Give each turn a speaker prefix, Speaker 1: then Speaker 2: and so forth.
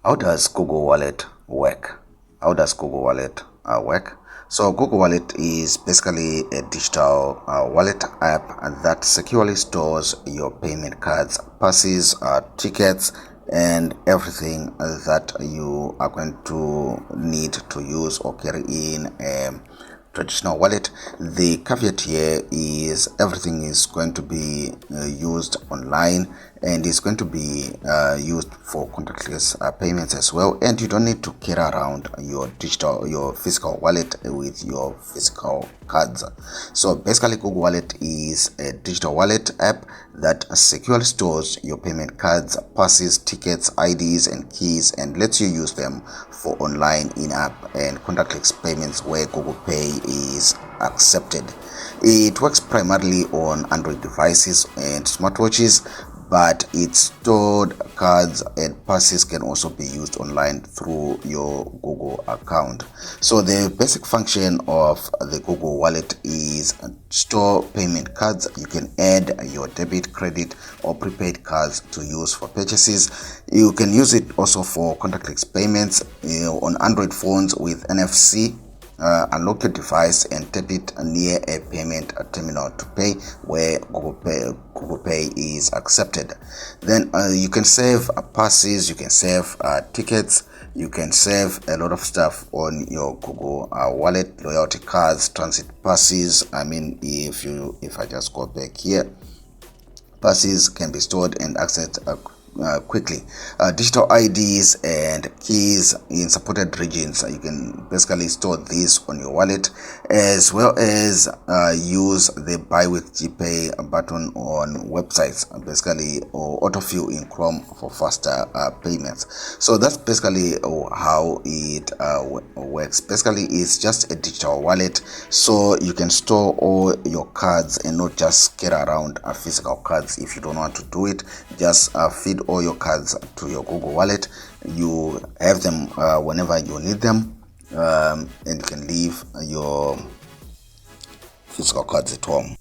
Speaker 1: How does Google Wallet work? How does Google Wallet work? So Google Wallet is basically a digital wallet app that securely stores your payment cards, passes, tickets, and everything that you are going to need to use or carry in a traditional wallet. The caveat here is everything is going to be used online and is going to be used for contactless payments as well, and you don't need to carry around your physical wallet with your physical cards. So basically Google Wallet is a digital wallet app that securely stores your payment cards, passes, tickets, IDs, and keys, and lets you use them for online in-app and contactless payments where Google Pay is accepted. It works primarily on Android devices and smartwatches, but its stored cards and passes can also be used online through your Google account. So the basic function of the Google Wallet is store payment cards. You can add your debit, credit, or prepaid cards to use for purchases. You can use it also for contactless payments on Android phones with NFC. Unlock your device and tap it near a payment terminal to pay where Google Pay is accepted. Then you can save passes, you can save tickets, you can save a lot of stuff on your Google Wallet, loyalty cards, transit passes. If I just go back here, passes can be stored and accessed quickly. Digital IDs and keys in supported regions, you can basically store these on your wallet, as well as use the buy with GPay button on websites, basically, or autofill in Chrome for faster payments. So that's basically how it works. Basically, it's just a digital wallet, so you can store all your cards and not just carry around physical cards. If you don't want to do it, just feed all your cards to your Google Wallet. You have them whenever you need them, and you can leave your physical cards at home.